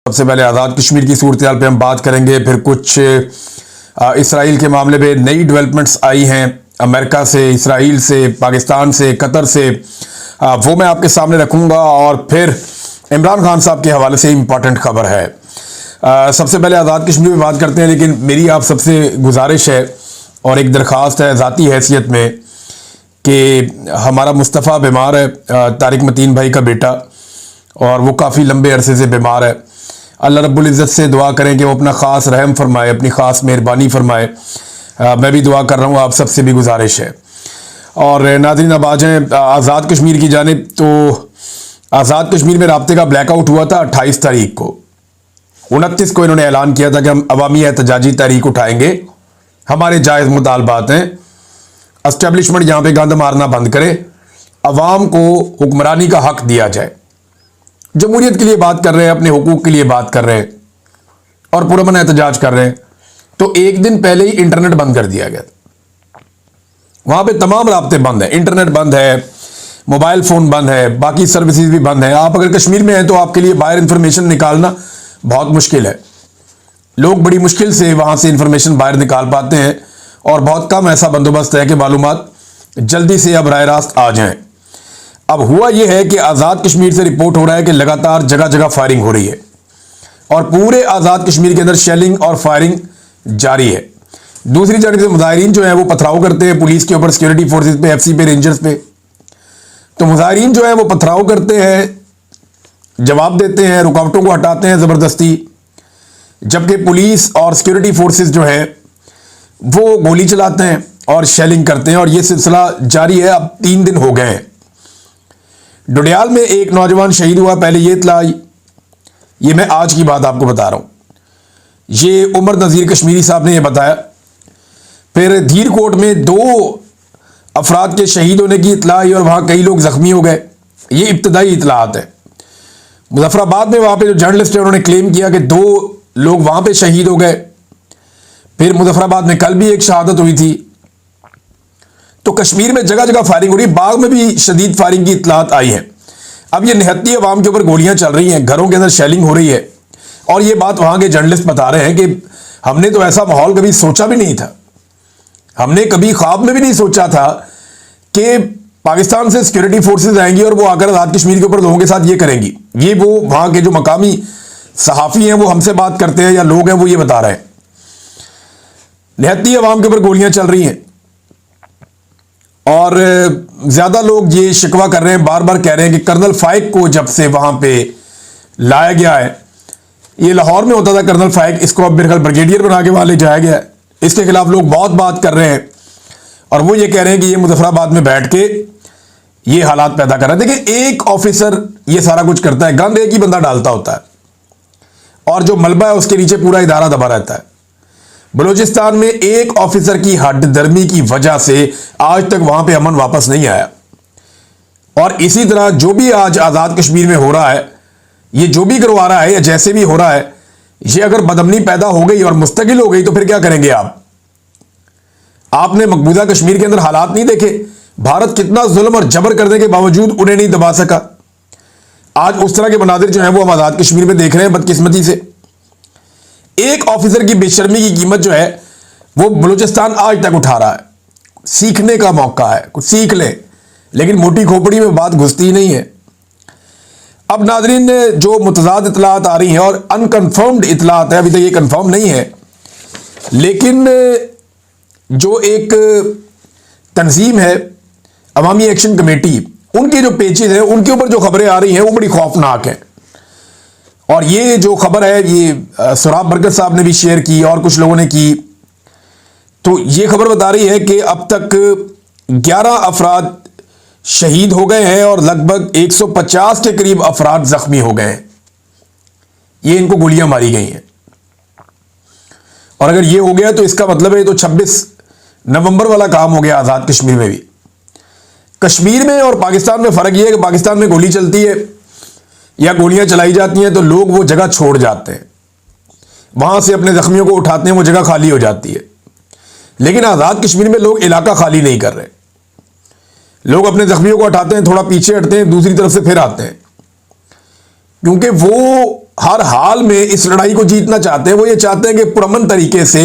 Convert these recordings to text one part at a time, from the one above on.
सबसे पहले आज़ाद कश्मीर की सूरत हाल पे हम बात करेंगे, फिर कुछ इसराइल के मामले में नई डेवलपमेंट्स आई हैं अमेरिका से, इसराइल से, पाकिस्तान से, कतर से, वो मैं आपके सामने रखूंगा। और फिर इमरान खान साहब के हवाले से इंपॉर्टेंट खबर है। सबसे पहले आज़ाद कश्मीर में बात करते हैं, लेकिन मेरी आप सबसे गुजारिश है और एक दरख्वास्त है ज़ाती हैसियत में कि हमारा मुस्तफ़ा बीमार है, तारिक मतीन भाई का बेटा, और वो काफ़ी लंबे अरसे से बीमार है। अल्लाह रब्बुल इज़्ज़त से दुआ करें कि वो अपना ख़ास रहम फरमाए, अपनी ख़ास मेहरबानी फरमाए। मैं भी दुआ कर रहा हूँ, आप सबसे भी गुजारिश है। और नाज़रीन अब आ जाएँ आज़ाद कश्मीर की जानिब। तो आज़ाद कश्मीर में राब्ते का ब्लैकआउट हुआ था 28 तारीख को। 29 को इन्होंने ऐलान किया था कि हम अवामी एहतजाजी तारीख उठाएंगे, हमारे जायज़ मुतालबात हैं, एस्टेब्लिशमेंट यहाँ पे गंद मारना बंद करे, अवाम को हुक्मरानी का हक दिया जाए। जमहूरियत के लिए बात कर रहे हैं, अपने हुकूक के लिए बात कर रहे हैं और पुरअमन एहतजाज कर रहे हैं। तो एक दिन पहले ही इंटरनेट बंद कर दिया गया, वहां पे तमाम राब्ते बंद है, इंटरनेट बंद है, मोबाइल फोन बंद है, बाकी सर्विसेज भी बंद है। आप अगर कश्मीर में हैं तो आपके लिए बाहर इंफॉर्मेशन निकालना बहुत मुश्किल है। लोग बड़ी मुश्किल से वहां से इंफॉर्मेशन बाहर निकाल पाते हैं और बहुत कम ऐसा बंदोबस्त है कि मालूमात जल्दी से अब राह रास्त आ जाएं। अब हुआ यह है कि आज़ाद कश्मीर से रिपोर्ट हो रहा है कि लगातार जगह जगह फायरिंग हो रही है और पूरे आज़ाद कश्मीर के अंदर शेलिंग और फायरिंग जारी है। दूसरी जानिब से मुजाहिरीन जो है वो पथराव करते हैं पुलिस के ऊपर, सिक्योरिटी फोर्सेज पे, एफसी पे, रेंजर्स पे। तो मुजाहिरीन जो है वो पथराव करते हैं, जवाब देते हैं, रुकावटों को हटाते हैं ज़बरदस्ती, जबकि पुलिस और सिक्योरिटी फोर्सेज जो है वो गोली चलाते हैं और शेलिंग करते हैं। और ये सिलसिला जारी है, अब 3 दिन हो गए हैं। डोडियाल में एक नौजवान शहीद हुआ, पहले ये इत्तला आई, ये मैं आज की बात आपको बता रहा हूं, ये उमर नज़ीर कश्मीरी साहब ने यह बताया। फिर धीरकोट में 2 अफराद के शहीद होने की इत्तला आई और वहां कई लोग जख्मी हो गए। ये इब्तदाई इत्तलात है। मुजफ्फराबाद में वहां पे जो जर्नलिस्ट है उन्होंने क्लेम किया कि 2 लोग वहां पे शहीद हो गए। फिर मुजफ्फराबाद में कल भी एक शहादत हुई थी। तो कश्मीर में जगह जगह फायरिंग हो रही है, बाग में भी शदीद फायरिंग की इत्तलात आई है। अब ये निहत्ती अवाम के ऊपर गोलियां चल रही हैं, घरों के अंदर शेलिंग हो रही है। और ये बात वहां के जर्नलिस्ट बता रहे हैं कि हमने तो ऐसा माहौल कभी सोचा भी नहीं था, हमने कभी ख्वाब में भी नहीं सोचा था कि पाकिस्तान से सिक्योरिटी फोर्सेज आएंगी और वो आकर आज़ाद कश्मीर के ऊपर लोगों के साथ ये करेंगी। ये वो वहां के जो मकामी सहाफ़ी हैं वो हमसे बात करते हैं या लोग हैं वो ये बता रहे हैं। निहत्ती अवाम के ऊपर गोलियां चल रही हैं और ज्यादा लोग ये शिकवा कर रहे हैं, बार बार कह रहे हैं कि कर्नल फाइक को जब से वहां पे लाया गया है, ये लाहौर में होता था कर्नल फाइक, इसको अब मेरे ख्याल ब्रिगेडियर बना के वहां ले जाया गया है। इसके खिलाफ लोग बहुत बात कर रहे हैं और वो ये कह रहे हैं कि ये मुजफ्फराबाद में बैठ के ये हालात पैदा कर रहा है। देखिए, एक ऑफिसर ये सारा कुछ करता है, गंद एक ही बंदा डालता होता है और जो मलबा है उसके नीचे पूरा इदारा दबा रहता है। बलूचिस्तान में एक ऑफिसर की हड्डदर्मी की वजह से आज तक वहां पे अमन वापस नहीं आया। और इसी तरह जो भी आज आज़ाद कश्मीर में हो रहा है, ये जो भी करवा रहा है या जैसे भी हो रहा है, ये अगर बदअमनी पैदा हो गई और मुस्तकिल हो गई तो फिर क्या करेंगे आप? आपने मकबूजा कश्मीर के अंदर हालात नहीं देखे? भारत कितना जुल्म और जबर करने के बावजूद उन्हें नहीं दबा सका। आज उस तरह के मनाजिर जो है वो हम आज़ाद कश्मीर में देख रहे हैं बदकिस्मती से। एक ऑफिसर की बेशर्मी की कीमत जो है वो बलूचिस्तान आज तक उठा रहा है। सीखने का मौका है, कुछ सीख ले, लेकिन मोटी खोपड़ी में बात घुसती ही नहीं है। अब नाजरीन, जो मुतजाद इतलात आ रही हैं और अनकन्फर्म्ड इतलात है, अभी तक ये कन्फर्म नहीं है, लेकिन जो एक तंजीम है अवामी एक्शन कमेटी, उनके जो पेजेस हैं उनके ऊपर जो खबरें आ रही हैं वो बड़ी खौफनाक है। और ये जो खबर है ये सुराब बरकत साहब ने भी शेयर की और कुछ लोगों ने की। तो ये खबर बता रही है कि अब तक 11 अफराद शहीद हो गए हैं और लगभग 150 के करीब अफराद जख्मी हो गए हैं। ये इनको गोलियां मारी गई हैं। और अगर ये हो गया तो इसका मतलब है तो 26 नवंबर वाला काम हो गया आज़ाद कश्मीर में भी। कश्मीर में और पाकिस्तान में फ़र्क यह है कि पाकिस्तान में गोली चलती है या गोलियां चलाई जाती हैं तो लोग वो जगह छोड़ जाते हैं, वहां से अपने जख्मियों को उठाते हैं, वो जगह खाली हो जाती है। लेकिन आज़ाद कश्मीर में लोग इलाका खाली नहीं कर रहे, लोग अपने जख्मियों को उठाते हैं, थोड़ा पीछे हटते हैं, दूसरी तरफ से फिर आते हैं, क्योंकि वो हर हाल में इस लड़ाई को जीतना चाहते हैं। वो ये चाहते हैं कि पुरअमन तरीके से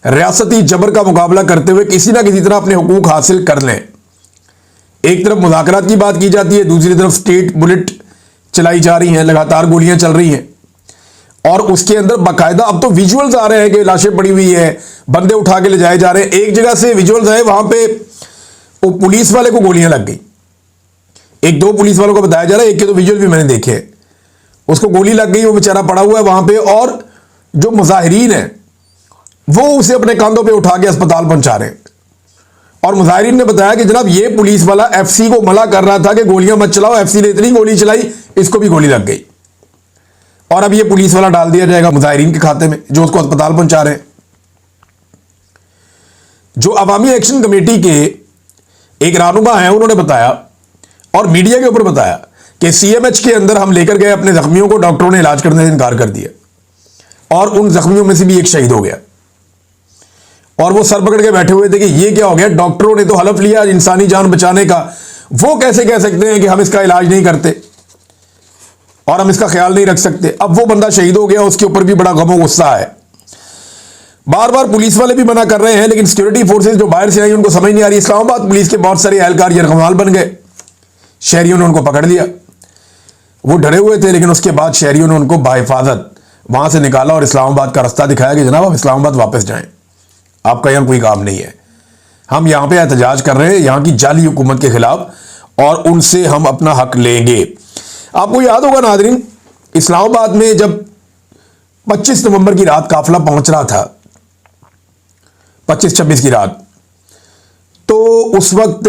रियासती जबर का मुकाबला करते हुए किसी ना किसी तरह अपने हुकूक हासिल कर लें। एक तरफ मुज़ाकरात की बात की जाती है, दूसरी तरफ स्टेट बुलेट चलाई जा रही हैं, लगातार गोलियां चल रही हैं, और उसके अंदर बाकायदा अब तो विजुअल्स आ रहे हैं कि लाशें पड़ी हुई है, बंदे उठा के ले जाए जा रहे हैं। एक जगह से विजुअल्स आए, वहां पे वो पुलिस वाले को गोलियां लग गई। एक दो पुलिस वालों को बताया जा रहा है, एक के तो विजुअल भी मैंने देखे, उसको गोली लग गई, वो बेचारा पड़ा हुआ है वहां पे, और जो मुजाहिरीन है वो उसे अपने कंधों पे उठा के अस्पताल पहुंचा रहे हैं। और मुजाहिरीन ने बताया कि जनाब ये पुलिस वाला एफसी को मना कर रहा था कि गोलियां मत चलाओ, एफसी ने इतनी गोली चलाई इसको भी गोली लग गई, और अब ये पुलिस वाला डाल दिया जाएगा मुजाहिरीन के खाते में जो उसको अस्पताल पहुंचा रहे हैं। जो अवामी एक्शन कमेटी के एक रहनुमा है, उन्होंने बताया और मीडिया के ऊपर बताया कि सीएमएच के अंदर हम लेकर गए अपने जख्मियों को, डॉक्टरों ने इलाज करने से इनकार कर दिया और उन जख्मियों में से भी एक शहीद हो गया। और वो सर पकड़ के बैठे हुए थे कि ये क्या हो गया, डॉक्टरों ने तो हलफ लिया इंसानी जान बचाने का, वो कैसे कह सकते हैं कि हम इसका इलाज नहीं करते और हम इसका ख्याल नहीं रख सकते। अब वो बंदा शहीद हो गया, उसके ऊपर भी बड़ा गम और गुस्सा है। बार बार पुलिस वाले भी मना कर रहे हैं, लेकिन सिक्योरिटी फोर्सेज जो बाहर से आई उनको समझ नहीं आ रही। इस्लामाबाद पुलिस के बहुत सारे एहलकार यरगमाल बन गए, शहरियों ने उनको पकड़ लिया। वो डरे हुए थे, लेकिन उसके बाद शहरियों ने उनको बाहिफाजत वहां से निकाला और इस्लामाबाद का रास्ता दिखाया कि जनाब आप इस्लामाबाद वापस जाएं, आपका यहां कोई काम नहीं है। हम यहां पे एहतजाज कर रहे हैं यहां की जाली हुकूमत के खिलाफ, और उनसे हम अपना हक लेंगे। आपको याद होगा नाज़रीन, इस्लामाबाद में जब 25 नवंबर की रात काफिला पहुंच रहा था, 25-26 की रात, तो उस वक्त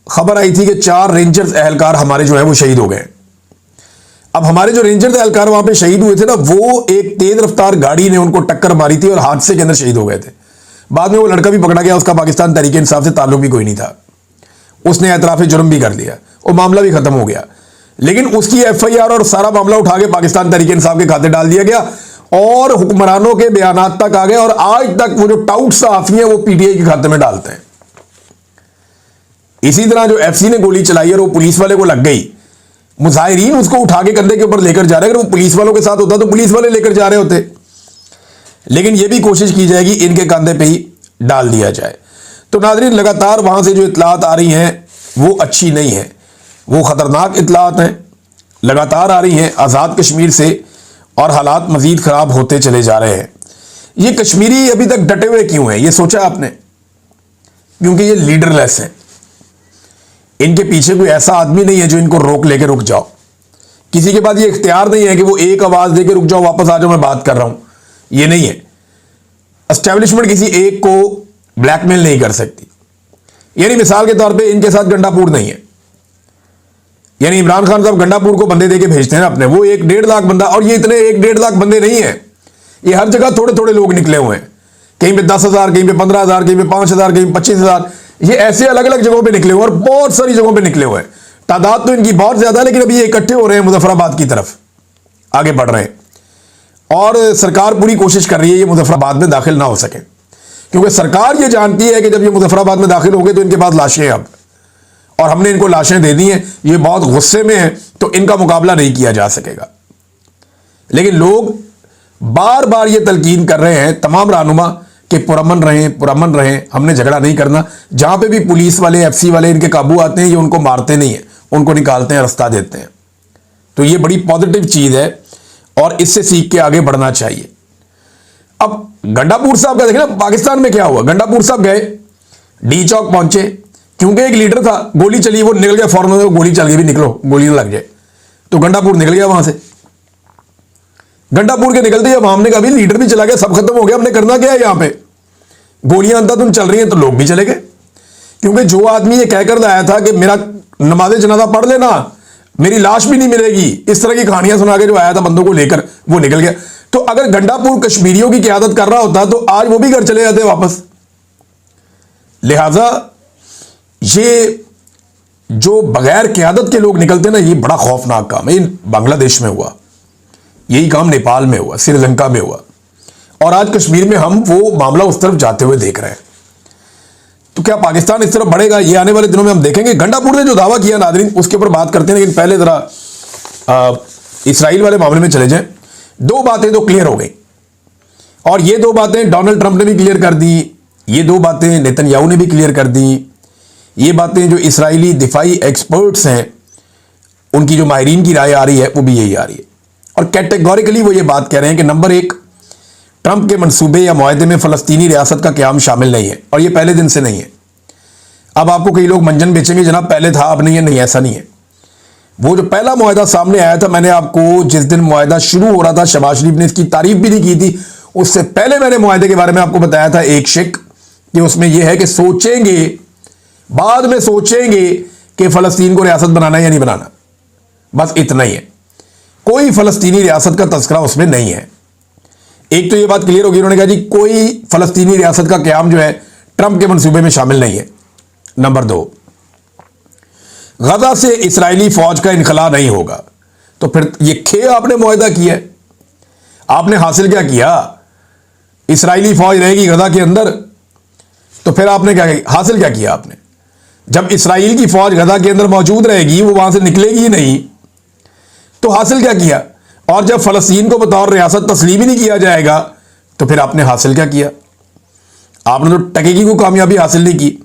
खबर आई थी कि 4 रेंजर्स एहलकार हमारे जो है वो शहीद हो गए। अब हमारे जो रेंजर्स एहलकार वहां पे शहीद हुए थे ना, वो एक तेज रफ्तार गाड़ी ने उनको टक्कर मारी थी और हादसे के अंदर शहीद हो गए थे। बाद में वो लड़का भी पकड़ा गया, उसका पाकिस्तान तहरीक इंसाफ से ताल्लुक भी कोई नहीं था, उसने एतराफ़ जुर्म भी कर दिया, वो मामला भी खत्म हो गया। लेकिन उसकी एफआईआर और सारा मामला उठा के पाकिस्तान तहरीक इंसाफ के खाते डाल दिया गया और हुक्मरानों के बयानात तक आ गए, और आज तक वो जो टाउट सहाफी हैं वो पीटीआई के खाते में डालते हैं। इसी तरह जो एफसी ने गोली चलाई और वो पुलिस वाले को लग गई, मुजाहिरीन उसको उठा के कंधे के ऊपर लेकर जा रहे हैं। अगर वो पुलिस वालों के साथ होता तो पुलिस वाले लेकर जा रहे होते, लेकिन ये भी कोशिश की जाएगी इनके कंधे पे ही डाल दिया जाए। तो नाज़रीन, लगातार वहां से जो इत्तलात आ रही हैं वो अच्छी नहीं है, वो खतरनाक इत्तलात हैं, लगातार आ रही हैं आज़ाद कश्मीर से, और हालात मजीद ख़राब होते चले जा रहे हैं। ये कश्मीरी अभी तक डटे हुए क्यों हैं, ये सोचा आपने? क्योंकि ये लीडरलेस हैं, इनके पीछे कोई ऐसा आदमी नहीं है जो इनको रोक लेके रुक जाओ। किसी के पास ये इख्तियार नहीं है कि वो एक आवाज़ दे के रुक जाओ, वापस आ जाओ, मैं बात कर रहा हूं, ये नहीं है। एस्टेब्लिशमेंट किसी एक को ब्लैकमेल नहीं कर सकती। यानी मिसाल के तौर पे इनके साथ गंडापुर नहीं है, यानी इमरान खान साहब गंडापुर को बंदे देके भेजते हैं अपने, वो 1-1.5 लाख बंदा, और ये इतने 1-1.5 लाख बंदे नहीं है, ये हर जगह थोड़े थोड़े लोग निकले हुए हैं, कहीं पे 10,000, कहीं पे 15,000, कहीं पे 5,000, कहीं पे 25,000, ये ऐसे अलग अलग जगहों पे निकले हुए और बहुत सारी जगहों पे निकले हुए हैं। तादाद तो इनकी बहुत ज्यादा है, लेकिन अभी ये इकट्ठे हो रहे हैं, मुजफ्फराबाद की तरफ आगे बढ़ रहे हैं, और सरकार पूरी कोशिश कर रही है ये मुजफ्फराबाद में दाखिल ना हो सके, क्योंकि सरकार ये जानती है कि जब ये मुजफ्फराबाद में दाखिल हो गए तो इनके पास लाशें हैं अब, और हमने इनको लाशें दे दी हैं, ये बहुत गुस्से में हैं, तो इनका मुकाबला नहीं किया जा सकेगा। लेकिन लोग बार बार ये तलकीन कर रहे हैं तमाम रहनुमा कि पुरअमन रहें, पुरअमन रहें, हमने झगड़ा नहीं करना। जहां पे भी पुलिस वाले, एफसी वाले इनके काबू आते हैं, ये उनको मारते नहीं है, उनको निकालते हैं, रास्ता देते हैं। तो ये बड़ी पॉजिटिव चीज है और इससे सीख के आगे बढ़ना चाहिए। अब गंडापुर साहब का देखें ना, पाकिस्तान में क्या हुआ, गंडापुर साहब गए, डी चौक पहुंचे, क्योंकि एक लीडर था, गोली चली, वो निकल गया फौरन, गोली चल गई, भी निकलो, गोली ना लग जाए, तो गंडापुर निकल गया वहां से। गंडापुर के निकलते ही अब हमने कहा लीडर भी चला गया, सब खत्म हो गया, हमने करना क्या है, यहां पे गोलियां अंधाधुंध चल रही हैं, तो लोग भी चले गए। क्योंकि जो आदमी ये कहकर लाया था कि मेरा नमाज जनाजा पढ़ लेना, मेरी लाश भी नहीं मिलेगी, इस तरह की कहानियां सुना के जो आया था बंदों को लेकर, वो निकल गया। तो अगर गंडापुर कश्मीरियों की क़यादत कर रहा होता तो आज वो भी घर चले जाते वापस। लिहाजा ये जो बगैर क़यादत के लोग निकलते ना, ये बड़ा खौफनाक काम है। बांग्लादेश में हुआ, यही काम नेपाल में हुआ, श्रीलंका में हुआ, और आज कश्मीर में हम वो मामला उस तरफ जाते हुए देख रहे हैं। तो क्या पाकिस्तान इस तरफ बढ़ेगा, ये आने वाले दिनों में हम देखेंगे। गंडापुर ने जो दावा किया नाज़रीन, उसके ऊपर बात करते हैं, लेकिन पहले जरा इसराइल वाले मामले में चले जाएं। दो बातें तो क्लियर हो गई, और ये दो बातें डोनाल्ड ट्रंप ने भी क्लियर कर दी, ये दो बातें नेतन्याहू ने भी क्लियर कर दी, ये बातें जो इस्राएली दिफाई एक्सपर्ट्स हैं उनकी जो माहिरीन की राय आ रही है वो भी यही आ रही है। और कैटेगोरिकली वो ये बात कह रहे हैं कि नंबर एक, ट्रंप के मंसूबे या मुआहदे में फ़लस्तीनी रियासत का क़याम शामिल नहीं है, और ये पहले दिन से नहीं है। अब आपको कई लोग मंजन बेचेंगे जनाब पहले था अब नहीं है, नहीं ऐसा नहीं है। वो जो पहला मुआहदा सामने आया था, मैंने आपको जिस दिन मुआहदा शुरू हो रहा था, शहबाज शरीफ ने इसकी तारीफ भी नहीं की थी, उससे पहले मैंने मुआहदे के बारे में आपको बताया था एक शिक कि उसमें यह है कि सोचेंगे, बाद में सोचेंगे कि फ़लस्तीन को रियासत बनाना है या नहीं बनाना, बस इतना ही है। कोई फ़लस्तीनी रियासत का तस्करा उसमें नहीं है। एक तो ये बात क्लियर होगी, उन्होंने कहा जी कोई फ़लस्तीनी रियासत का क़याम जो है ट्रंप के मंसूबे में शामिल नहीं है। नंबर दो, गजा से इस्राएली फौज का इनखला नहीं होगा। तो फिर ये खे आपने मुआहदा किया है, आपने हासिल क्या किया? इस्राएली फौज रहेगी गजा के अंदर, तो फिर आपने क्या हासिल क्या किया आपने? जब इसराइल की फौज गजा के अंदर मौजूद रहेगी, वो वहां से निकलेगी ही नहीं, तो हासिल क्या किया? और जब फ़लस्तीन को बतौर रियासत तस्लीम ही नहीं किया जाएगा, तो फिर आपने हासिल क्या किया? आपने तो टके की कोई कामयाबी हासिल नहीं की।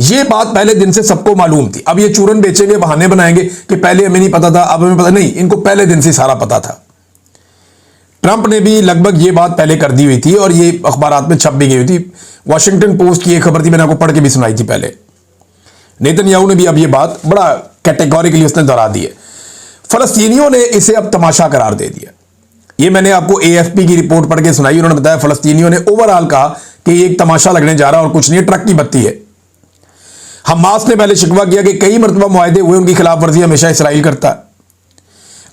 ये बात पहले दिन से सबको मालूम थी। अब ये चूरन बेचेंगे, बहाने बनाएंगे कि पहले हमें नहीं पता था, अब हमें पता नहीं, इनको पहले दिन से सारा पता था। ट्रंप ने भी लगभग ये बात पहले कर दी हुई थी और ये अखबारात में छप भी गई हुई थी। वॉशिंगटन पोस्ट की एक खबर थी, मैंने आपको पढ़ के भी सुनाई थी पहले। नेतन्याहू ने भी अब ये बात बड़ा कैटेगोरिकली उसने दोहरा दी है। फ़लस्तीनियों ने इसे अब तमाशा करार दे दिया। ये मैंने आपको AFP की रिपोर्ट पढ़ के सुनाई, उन्होंने बताया फ़लस्तीनियों ने ओवरऑल कहा कि ये एक तमाशा लगने जा रहा है और कुछ नहीं है, ट्रक की बत्ती है। हमास ने पहले शिकवा किया कि कई मरतबा मुआहदे हुए, उनकी खिलाफ वर्जी हमेशा इसराइल करता है।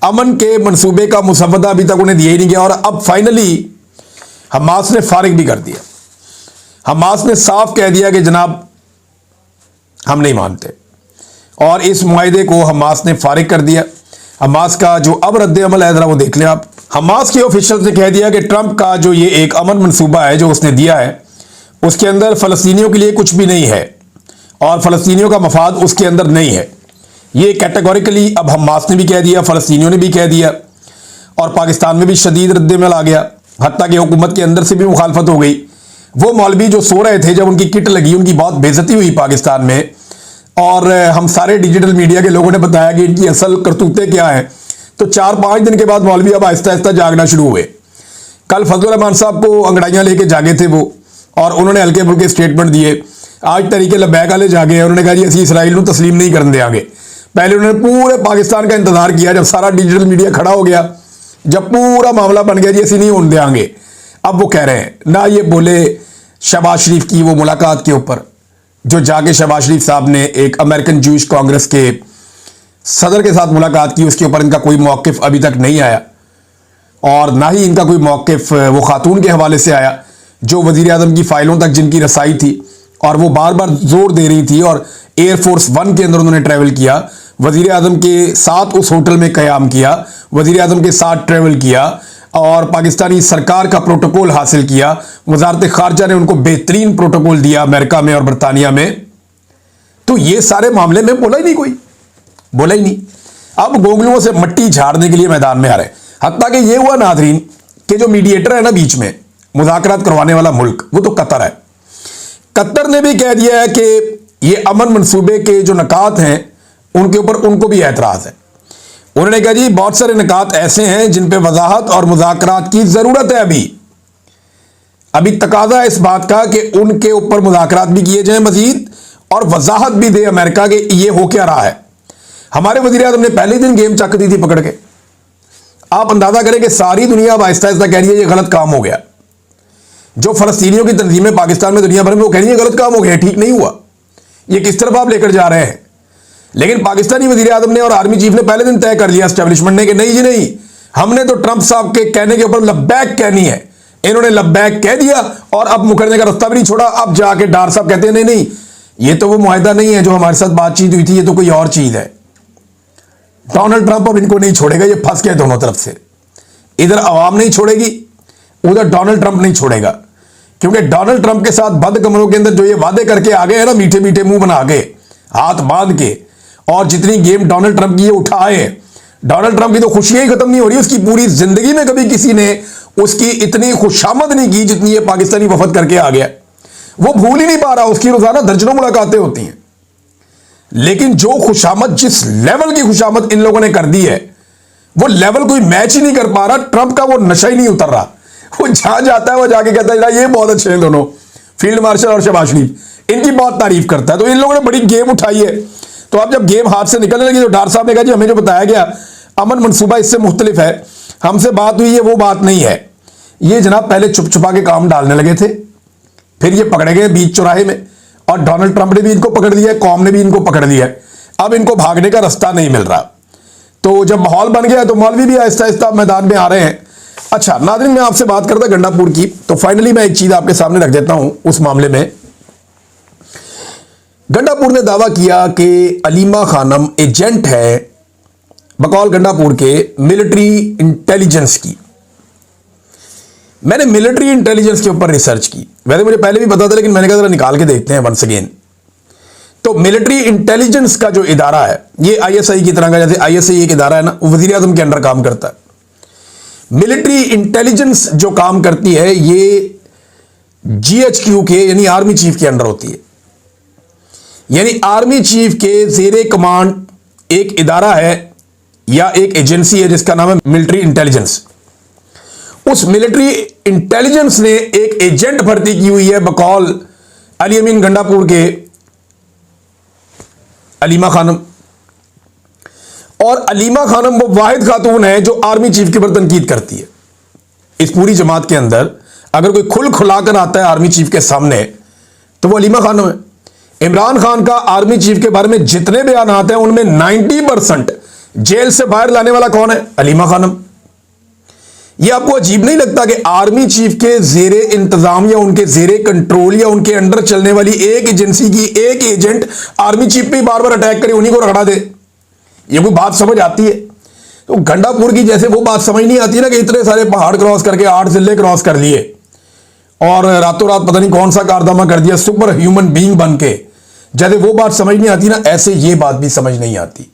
अमन के मंसूबे का मुसवदा अभी तक उन्हें दिया ही नहीं गया, और अब फाइनली हमास ने फारिग भी कर दिया। हमास ने साफ कह दिया कि जनाब हम नहीं मानते, और इस मुआहदे को हमास ने फारिग कर दिया। हमास का जो अब रद्द अमल है जरा वो देख लें आप। हमास के ऑफिशियल ने कह दिया कि ट्रंप का जो ये एक अमन मंसूबा है जो उसने दिया है, उसके अंदर फ़लस्तीनियों के लिए कुछ भी नहीं है और फ़लस्तीनियों का मफाद उसके अंदर नहीं है। ये कैटेगोरिकली अब हमास ने भी कह दिया, फ़लस्तीनियों ने भी कह दिया, और पाकिस्तान में भी शदीद रद्द-ए-अमल आ गया। हत्ता कि हुकूमत के अंदर से भी मुखालफत हो गई। वो मौलवी जो सो रहे थे जब उनकी किट लगी, उनकी बहुत बेइज्जती हुई पाकिस्तान में, और हम सारे डिजिटल मीडिया के लोगों ने बताया कि इनकी असल करतूतें क्या हैं। तो 4-5 दिन के बाद मौलवी अब आहिस्ता आहिस्ता जागना शुरू हुए। कल फजल रहमान साहब को अंगड़ाइयाँ लेके जागे थे वो, और उन्होंने हल्के फुल्के स्टेटमेंट दिए। आज तरीके लबैक वाले जागे हैं, उन्होंने कहा जी असं इसराइल को तस्लीम नहीं करने देंगे। पहले उन्होंने पूरे पाकिस्तान का इंतजार किया, जब सारा डिजिटल मीडिया खड़ा हो गया, जब पूरा मामला बन गया जी असं नहीं होने देंगे, अब वो कह रहे हैं ना। ये बोले शहबाज शरीफ की वो मुलाकात के ऊपर, जो जाके शहबाज शरीफ साहब ने एक अमेरिकन जूश कांग्रेस के सदर के साथ मुलाकात की, उसके ऊपर इनका कोई मौक़िफ़ अभी तक नहीं आया, और ना ही इनका कोई मौक़िफ़ वो खातून के हवाले से आया जो वज़ीर आज़म की फ़ाइलों तक जिनकी रसाई थी, और वो बार बार जोर दे रही थी, और एयरफोर्स 1 के अंदर उन्होंने ट्रैवल किया, वज़ीर आज़म के साथ उस होटल में क़याम किया, वज़ीर आज़म के साथ ट्रैवल किया, और पाकिस्तानी सरकार का प्रोटोकॉल हासिल किया। वज़ारत ख़ारजा ने उनको बेहतरीन प्रोटोकॉल दिया अमेरिका में और बरतानिया में। तो ये सारे मामले में बोला ही नहीं, कोई बोला ही नहीं। अब गोगलुओं से मट्टी झाड़ने के लिए मैदान में आ रहे हैं। हत्ता कि ये हुआ नादरीन कि जो मीडिएटर है ना बीच में मुज़ाकरात करवाने वाला मुल्क, वो तो कतर है। कतर ने भी कह दिया है कि ये अमन मंसूबे के जो नकात हैं उनके ऊपर उनको भी एतराज़ है। उन्होंने कहा जी बहुत सारे नकात ऐसे हैं जिन पे वजाहत और मुज़ाकरात की ज़रूरत है। अभी तकाजा है इस बात का कि उनके ऊपर मुज़ाकरात भी किए जाएं मजीद, और वजाहत भी दे अमेरिका के ये हो क्या रहा है। हमारे वज़ीर आज़म ने पहले दिन गेम चक दी थी पकड़ के। आप अंदाज़ा करें कि सारी दुनिया अब आहिस्ता आहिस्ता कह रही है ये गलत काम हो गया। जो फ़लस्तीनियों की तंजीमें पाकिस्तान में दुनिया भर में वो कह रही है गलत काम हो गया, ठीक नहीं हुआ, ये किस तरफ आप लेकर जा रहे हैं। लेकिन पाकिस्तानी वज़ीर आज़म ने और आर्मी चीफ ने पहले दिन तय कर लिया एस्टेब्लिशमेंट ने कि नहीं जी नहीं, हमने तो ट्रंप साहब के कहने के ऊपर लब्बैक कहनी है। इन्होंने लब्बैक कह दिया और अब मुकरने का रास्ता भी नहीं छोड़ा। अब जाके डार साहब कहते हैं नहीं नहीं, ये तो वो मुआहदा नहीं है जो हमारे साथ बातचीत हुई थी, ये तो कोई और चीज़ है। डोनाल्ड ट्रंप अब इनको नहीं छोड़ेगा, ये फंस गए दोनों तरफ से। इधर अवाम नहीं छोड़ेगी, उधर डोनाल्ड ट्रंप नहीं छोड़ेगा, क्योंकि डोनाल्ड ट्रंप के साथ बंद कमरों के अंदर जो ये वादे करके आ गए हैं ना, मीठे मीठे मुंह बना के, हाथ बांध के, और जितनी गेम डोनाल्ड ट्रंप की ये उठाए, डोनाल्ड ट्रंप की तो खुशियां ही खत्म नहीं हो रही, उसकी पूरी जिंदगी में कभी किसी ने उसकी इतनी खुशामद नहीं की जितनी ये पाकिस्तानी वफद करके आ गया। वो भूल ही नहीं पा रहा, उसकी रोजाना दर्जनों मुलाकातें होती हैं। लेकिन जो खुशामद, जिस लेवल की खुशामद इन लोगों ने कर दी है, वो लेवल कोई मैच ही नहीं कर पा रहा। ट्रंप का वो नशा ही नहीं उतर रहा। वो जहां जाता है वो जाके कहता है ये बहुत अच्छे हैं दोनों, फील्ड मार्शल और शहबाज शरीफ, इनकी बहुत तारीफ करता है। तो इन लोगों ने बड़ी गेम उठाई है। तो अब जब गेम हाथ से निकलने लगी तो डार साहब ने कहा जी हमें जो बताया गया अमन मंसूबा इससे मुख्तलिफ है, हमसे बात हुई है वो बात नहीं है। ये जनाब पहले छुप छुपा के काम डालने लगे थे, फिर ये पकड़े गए बीच चौराहे में, और डोनाल्ड ट्रंप ने भी इनको पकड़ लिया है, कौम ने भी इनको पकड़ लिया है। अब इनको भागने का रास्ता नहीं मिल रहा। तो जब माहौल बन गया तो मौलवी भी आहिस्ता आहिस्ता मैदान में आ रहे हैं। अच्छा नाज़रीन, मैं आपसे बात करता गंडापुर की, तो फाइनली मैं एक चीज आपके सामने रख देता हूं उस मामले में। गंडापुर ने दावा किया कि अलीमा खानम एजेंट है बकौल गंडापुर के मिलिट्री इंटेलिजेंस की। मैंने मिलिट्री इंटेलिजेंस के ऊपर रिसर्च की, वैसे मुझे पहले भी पता था लेकिन मैंने कहा जरा निकाल के देखते हैं वंस अगेन। तो मिलिट्री इंटेलिजेंस का जो इदारा है ये आईएसआई की तरह का, जैसे आईएसआई एक इदारा है ना, वो वजीर आजम के अंडर काम करता है। मिलिट्री इंटेलिजेंस जो काम करती है ये जीएचक्यू के यानी आर्मी चीफ के अंडर होती है। यानी आर्मी चीफ के जेरे कमांड एक इदारा है या एक एजेंसी है जिसका नाम है मिलिट्री इंटेलिजेंस। उस मिलिट्री इंटेलिजेंस ने एक एजेंट भर्ती की हुई है बकौल अली अमीन गंडापुर के अलीमा खानम। और अलीमा खानम वो वाहिद खातून है जो आर्मी चीफ के ऊपर तनकीद करती है। इस पूरी जमात के अंदर अगर कोई खुल खुलाकर आता है आर्मी चीफ के सामने तो वो अलीमा खानम है। इमरान खान का आर्मी चीफ के बारे में जितने बयान आते हैं उनमें 90% जेल से बाहर लाने वाला कौन है? अलीमा खानम। यह आपको अजीब नहीं लगता कि आर्मी चीफ के जेरे इंतजाम या उनके जेरे कंट्रोल या उनके अंडर चलने वाली एक एजेंसी की एक एजेंट आर्मी चीफ पे बार बार अटैक करे, उन्हीं को रगड़ा दे? ये कोई बात समझ आती है? तो गंडापुर की जैसे वो बात समझ नहीं आती ना कि इतने सारे पहाड़ क्रॉस करके 8 जिले क्रॉस कर लिए और रातों रात पता नहीं कौन सा कारनामा कर दिया सुपर ह्यूमन बीइंग बन के, जैसे वो बात समझ नहीं आती ना, ऐसे ये बात भी समझ नहीं आती।